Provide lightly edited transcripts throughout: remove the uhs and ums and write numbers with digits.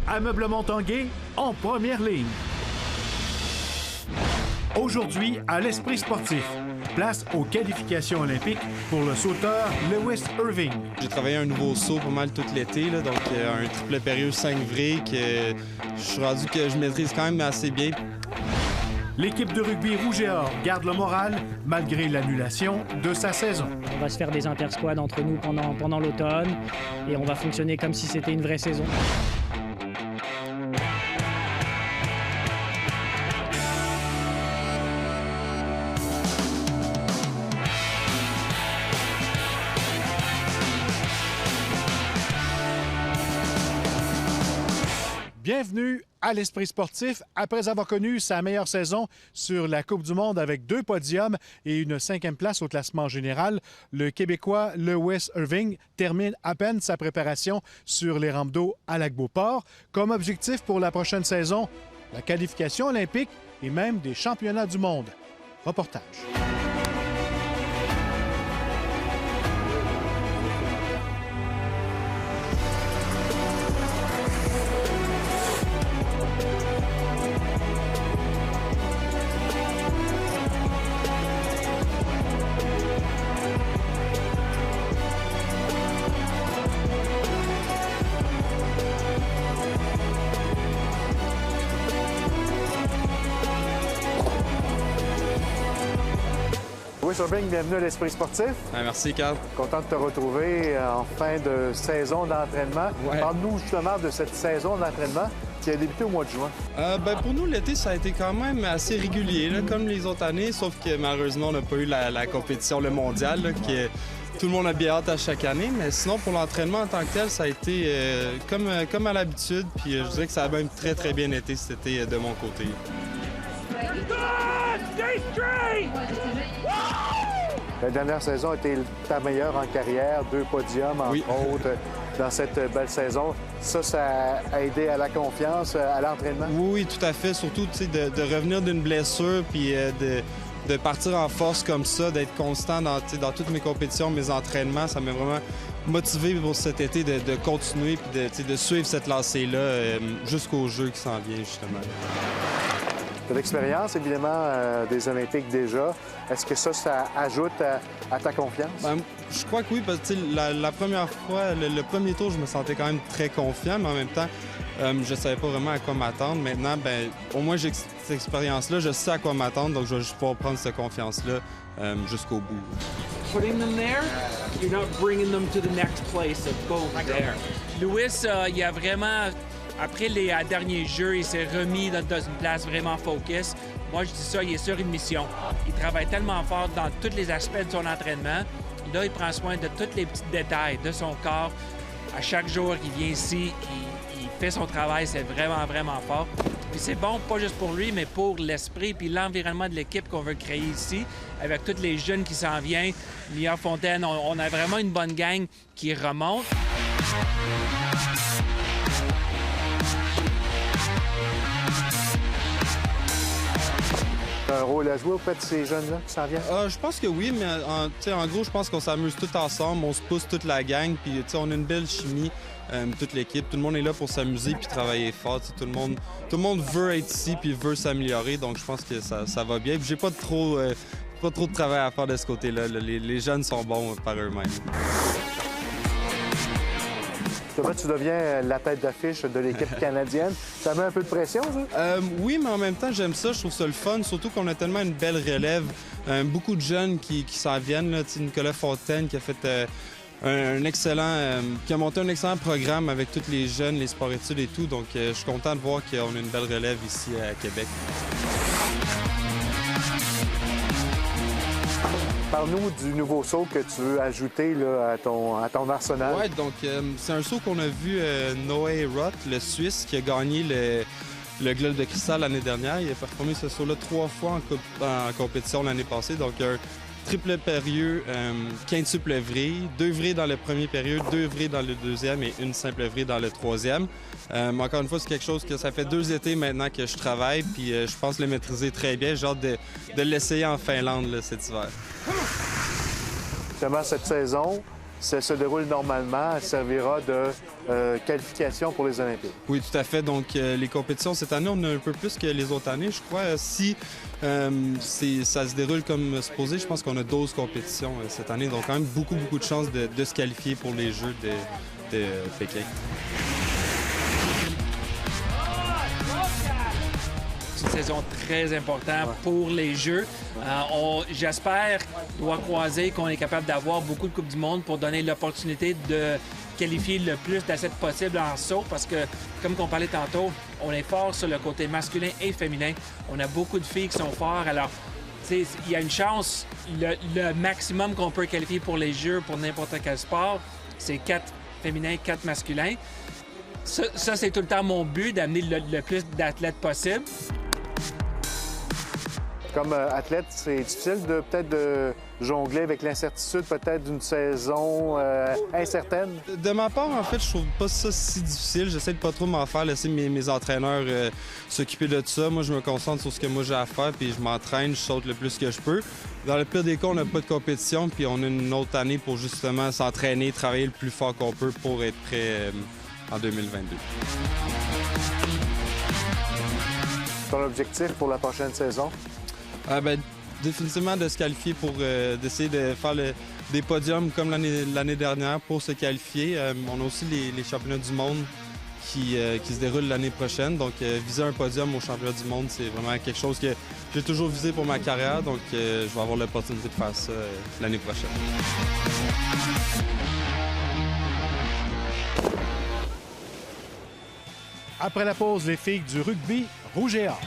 Ameublement Tanguay en première ligne. Aujourd'hui, à l'Esprit sportif, place aux qualifications olympiques pour le sauteur Lewis Irving. J'ai travaillé un nouveau saut pas mal tout l'été, donc un triple périlleux 5 vrais que je suis rendu que je maîtrise quand même assez bien. L'équipe de rugby rouge et or garde le moral malgré l'annulation de sa saison. On va se faire des intersquads entre nous pendant l'automne et on va fonctionner comme si c'était une vraie saison. Bienvenue à l'Esprit sportif. Après avoir connu sa meilleure saison sur la Coupe du monde avec 2 podiums et une 5e place au classement général, le Québécois Lewis Irving termine à peine sa préparation sur les rampes d'eau à Lac-Beauport. Comme objectif pour la prochaine saison, la qualification olympique et même des championnats du monde. Reportage. Lewis Irving, bienvenue à l'Esprit sportif. Merci, Carl. Content de te retrouver en fin de saison d'entraînement. Ouais. Parle-nous justement de cette saison d'entraînement qui a débuté au mois de juin. Pour nous, l'été, ça a été quand même assez régulier, là, comme les autres années, sauf que malheureusement, on n'a pas eu la compétition, le mondial, là, tout le monde a bien hâte à chaque année. Mais sinon, pour l'entraînement en tant que tel, ça a été comme à l'habitude. Puis je dirais que ça a même très, très bien été cet été de mon côté. La dernière saison a été ta meilleure en carrière, 2 podiums, entre autres, dans cette belle saison. Ça a aidé à la confiance, à l'entraînement? Oui, tout à fait. Surtout de revenir d'une blessure puis de partir en force comme ça, d'être constant dans toutes mes compétitions, mes entraînements. Ça m'a vraiment motivé pour cet été de continuer puis de suivre cette lancée-là jusqu'au jeu qui s'en vient, justement. Tu as l'expérience, évidemment, des Olympiques déjà. Est-ce que ça ajoute à ta confiance? Je crois que oui, parce que la première fois, le premier tour, je me sentais quand même très confiant, mais en même temps, je ne savais pas vraiment à quoi m'attendre. Maintenant, au moins, j'ai cette expérience-là, je sais à quoi m'attendre, donc je vais juste pouvoir prendre cette confiance-là jusqu'au bout. Putting them there, you're not bringing them to the next place of go there. Louis, il a vraiment... Après les derniers jeux, il s'est remis dans une place vraiment focus. Moi, je dis ça, il est sur une mission. Il travaille tellement fort dans tous les aspects de son entraînement. Là, il prend soin de tous les petits détails de son corps. À chaque jour, il vient ici, il fait son travail, c'est vraiment, vraiment fort. Puis c'est bon, pas juste pour lui, mais pour l'esprit puis l'environnement de l'équipe qu'on veut créer ici, avec tous les jeunes qui s'en viennent. Mia Fontaine, on a vraiment une bonne gang qui remonte. Un rôle à jouer auprès de ces jeunes-là qui s'en viennent? Je pense que oui, mais en gros, je pense qu'on s'amuse tous ensemble, on se pousse toute la gang, puis on a une belle chimie, toute l'équipe. Tout le monde est là pour s'amuser puis travailler fort. Tout le monde veut être ici puis veut s'améliorer, donc je pense que ça va bien. Puis j'ai pas trop de travail à faire de ce côté-là. Les jeunes sont bons par eux-mêmes. Tu deviens la tête d'affiche de l'équipe canadienne. Ça met un peu de pression, ça? Oui, mais en même temps, j'aime ça. Je trouve ça le fun, surtout qu'on a tellement une belle relève. Beaucoup de jeunes qui s'en viennent. Là. Nicolas Fontaine qui a fait qui a monté un excellent programme avec tous les jeunes, les sports-études et tout. Donc, je suis content de voir qu'on a une belle relève ici à Québec. Parle-nous du nouveau saut que tu veux ajouter là, à ton arsenal. Oui, donc c'est un saut qu'on a vu Noé Roth, le Suisse, qui a gagné le Globe de cristal l'année dernière. Il a performé ce saut-là 3 fois en compétition l'année passée. Donc, un triple périlleux, quintuple vrille, 2 vrilles dans le premier période, 2 vrilles dans le deuxième et une simple vrille dans le troisième. Encore une fois, c'est quelque chose que ça fait 2 étés maintenant que je travaille, puis je pense le maîtriser très bien. J'ai hâte de l'essayer en Finlande là, cet hiver. Justement, cette saison, ça se déroule normalement, elle servira de qualification pour les Olympiques. Oui, tout à fait. Donc, les compétitions, cette année, on a un peu plus que les autres années. Je crois, si ça se déroule comme supposé, je pense qu'on a 12 compétitions cette année. Donc, quand même, beaucoup de chances de se qualifier pour les Jeux de Pékin. C'est une saison très importante pour les Jeux. J'espère, doit croiser, qu'on est capable d'avoir beaucoup de Coupes du Monde pour donner l'opportunité de qualifier le plus d'athlètes possible en saut parce que, comme on parlait tantôt, on est fort sur le côté masculin et féminin. On a beaucoup de filles qui sont fortes. Alors, il y a une chance, le maximum qu'on peut qualifier pour les Jeux, pour n'importe quel sport, c'est 4 féminins, 4 masculins. Ça c'est tout le temps mon but, d'amener le plus d'athlètes possible. Comme athlète, c'est difficile de jongler avec l'incertitude peut-être d'une saison incertaine? De ma part, en fait, je trouve pas ça si difficile. J'essaie de pas trop m'en faire, laisser mes entraîneurs s'occuper de tout ça. Moi, je me concentre sur ce que moi j'ai à faire, puis je m'entraîne, je saute le plus que je peux. Dans le pire des cas, on n'a pas de compétition, puis on a une autre année pour justement s'entraîner, travailler le plus fort qu'on peut pour être prêt en 2022. Ton objectif pour la prochaine saison? Définitivement de se qualifier pour d'essayer de faire des podiums comme l'année dernière pour se qualifier. On a aussi les championnats du monde qui se déroulent l'année prochaine. Donc, viser un podium au championnat du monde, c'est vraiment quelque chose que j'ai toujours visé pour ma carrière. Donc, je vais avoir l'opportunité de faire ça l'année prochaine. Après la pause, les filles du rugby rouge et or.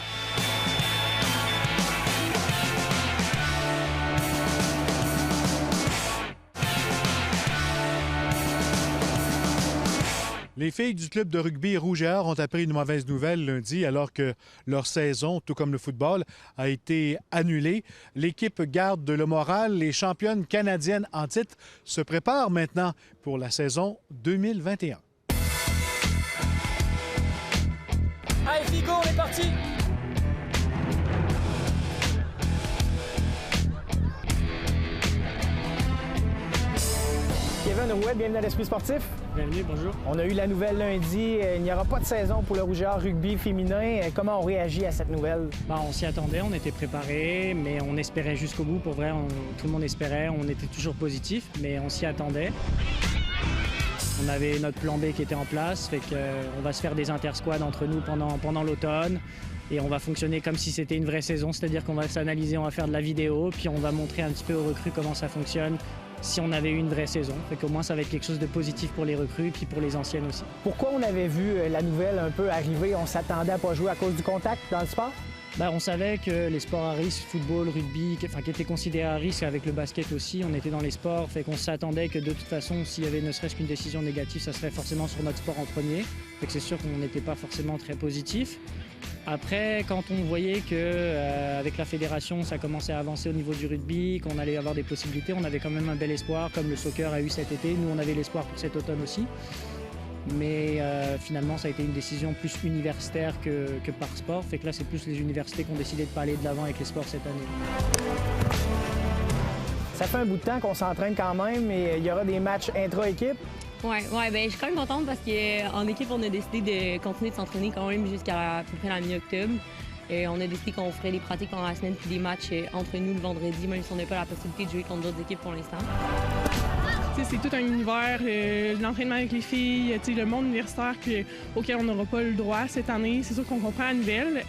Les filles du club de rugby rouge et or ont appris une mauvaise nouvelle lundi alors que leur saison, tout comme le football, a été annulée. L'équipe garde le moral. Les championnes canadiennes en titre se préparent maintenant pour la saison 2021. Allez, Figo, on est parti! Kevin Rouet, bienvenue à l'Esprit sportif. Bienvenue, bonjour. On a eu la nouvelle lundi. Il n'y aura pas de saison pour le Rouge et or rugby féminin. Comment on réagit à cette nouvelle? On s'y attendait, on était préparés, mais on espérait jusqu'au bout. Pour vrai, tout le monde espérait, on était toujours positif, mais on s'y attendait. On avait notre plan B qui était en place, fait qu'on va se faire des intersquads entre nous pendant l'automne. Et on va fonctionner comme si c'était une vraie saison, c'est-à-dire qu'on va s'analyser, on va faire de la vidéo, puis on va montrer un petit peu aux recrues comment ça fonctionne si on avait eu une vraie saison. Fait qu'au moins, ça va être quelque chose de positif pour les recrues, puis pour les anciennes aussi. Pourquoi on avait vu la nouvelle un peu arriver? On s'attendait à pas jouer à cause du contact dans le sport? On savait que les sports à risque, football, rugby, qui étaient considérés à risque avec le basket aussi, on était dans les sports, fait qu'on s'attendait que de toute façon, s'il y avait ne serait-ce qu'une décision négative, ça serait forcément sur notre sport en premier. Fait que c'est sûr qu'on n'était pas forcément très positif. Après, quand on voyait qu'avec la fédération, ça commençait à avancer au niveau du rugby, qu'on allait avoir des possibilités, on avait quand même un bel espoir, comme le soccer a eu cet été. Nous, on avait l'espoir pour cet automne aussi. Mais finalement, ça a été une décision plus universitaire que par sport. Fait que là, c'est plus les universités qui ont décidé de pas aller de l'avant avec les sports cette année. Ça fait un bout de temps qu'on s'entraîne quand même et il y aura des matchs intra-équipe. Ouais, je suis quand même contente parce qu'en équipe, on a décidé de continuer de s'entraîner quand même jusqu'à peu près la mi-octobre. On a décidé qu'on ferait des pratiques pendant la semaine puis des matchs entre nous le vendredi, même si on n'a pas la possibilité de jouer contre d'autres équipes pour l'instant. C'est tout un univers, l'entraînement avec les filles, le monde universitaire auquel on n'aura pas le droit cette année. C'est sûr qu'on comprend la nouvelle,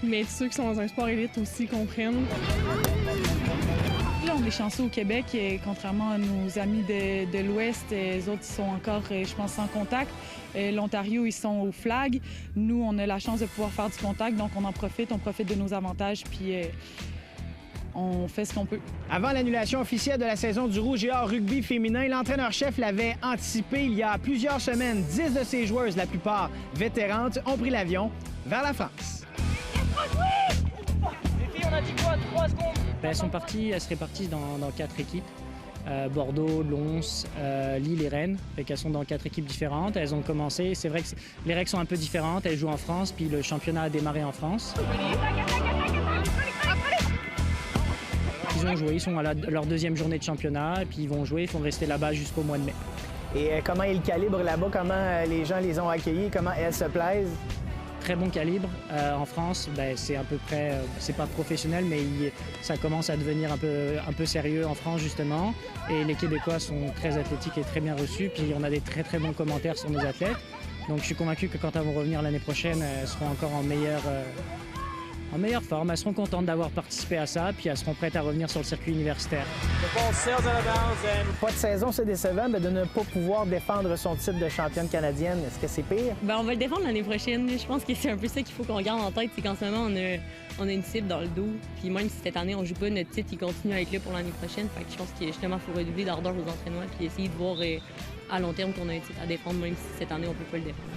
mais ceux qui sont dans un sport élite aussi comprennent. Là, on est chanceux au Québec, contrairement à nos amis de l'Ouest, les autres ils sont encore, je pense, sans contact. L'Ontario, ils sont au flag. Nous, on a la chance de pouvoir faire du contact, donc on profite de nos avantages, puis on fait ce qu'on peut. Avant l'annulation officielle de la saison du Rouge et or rugby féminin, l'entraîneur-chef l'avait anticipé il y a plusieurs semaines. 10 de ses joueuses, la plupart vétérantes, ont pris l'avion vers la France. Les filles, on a dit quoi? 3 secondes? Elles se répartissent dans 4 équipes. Bordeaux, Lons, Lille et Rennes. Fait qu'elles sont dans 4 équipes différentes. Elles ont commencé. C'est vrai que les règles sont un peu différentes. Elles jouent en France, puis le championnat a démarré en France. ils ont joué. Ils sont à leur deuxième journée de championnat, et puis ils vont jouer, ils vont rester là-bas jusqu'au mois de mai. Et comment est le calibre là-bas? Comment les gens les ont accueillis? Comment elles se plaisent? Très bon calibre. En France, c'est à peu près, c'est pas professionnel, mais ça commence à devenir un peu sérieux en France, justement. Et les Québécois sont très athlétiques et très bien reçus. Puis on a des très, très bons commentaires sur nos athlètes. Donc je suis convaincu que quand elles vont revenir l'année prochaine, elles seront encore en meilleure forme. Elles seront contentes d'avoir participé à ça, puis elles seront prêtes à revenir sur le circuit universitaire. Pas de saison, c'est décevant, mais de ne pas pouvoir défendre son titre de championne canadienne, est-ce que c'est pire? On va le défendre l'année prochaine. Je pense que c'est un peu ça qu'il faut qu'on garde en tête, c'est qu'en ce moment, on a une cible dans le dos. Puis même si cette année, on joue pas, notre titre, il continue à être là pour l'année prochaine. Fait que je pense qu'il justement, faut redoubler d'ardeur aux entraînements puis essayer de voir à long terme qu'on a un titre à défendre, même si cette année, on peut pas le défendre.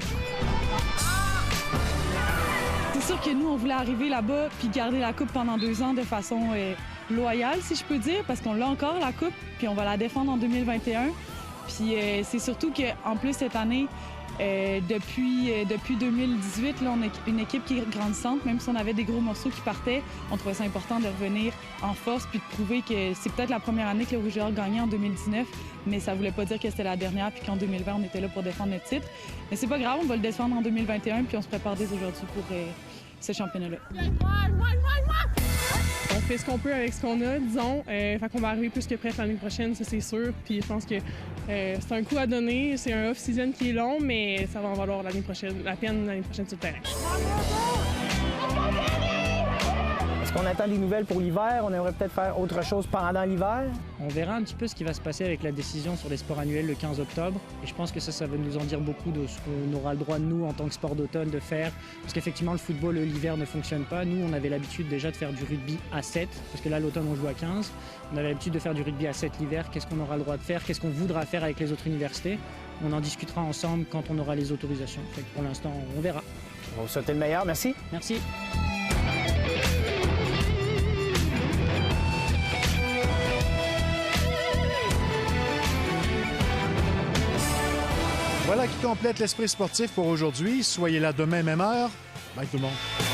C'est sûr que nous, on voulait arriver là-bas puis garder la Coupe pendant 2 ans de façon loyale, si je peux dire, parce qu'on l'a encore, la Coupe, puis on va la défendre en 2021. Puis c'est surtout qu'en plus, cette année, depuis 2018, là, on a une équipe qui est grandissante. Même si on avait des gros morceaux qui partaient, on trouvait ça important de revenir en force puis de prouver que c'est peut-être la première année que le Rouge et Or gagnait en 2019, mais ça voulait pas dire que c'était la dernière puis qu'en 2020, on était là pour défendre notre titre. Mais c'est pas grave, on va le défendre en 2021 puis on se prépare dès aujourd'hui pour ce championnat-là. On fait ce qu'on peut avec ce qu'on a, disons. Fait qu'on va arriver plus que prêt l'année prochaine, ça c'est sûr. Puis je pense que c'est un coup à donner. C'est un off-season qui est long, mais ça va en valoir la peine l'année prochaine sur le terrain. Est-ce qu'on attend des nouvelles pour l'hiver? On aimerait peut-être faire autre chose pendant l'hiver? On verra un petit peu ce qui va se passer avec la décision sur les sports annuels le 15 octobre. Et je pense que ça va nous en dire beaucoup de ce qu'on aura le droit, nous, en tant que sport d'automne, de faire. Parce qu'effectivement, le football, l'hiver ne fonctionne pas. Nous, on avait l'habitude déjà de faire du rugby à 7, parce que là, l'automne, on joue à 15. On avait l'habitude de faire du rugby à 7 l'hiver. Qu'est-ce qu'on aura le droit de faire? Qu'est-ce qu'on voudra faire avec les autres universités? On en discutera ensemble quand on aura les autorisations. Fait que pour l'instant, on verra. On va vous souhaiter le meilleur. Merci. Merci. Voilà qui complète l'Esprit sportif pour aujourd'hui. Soyez là demain, même heure. Bye tout le monde.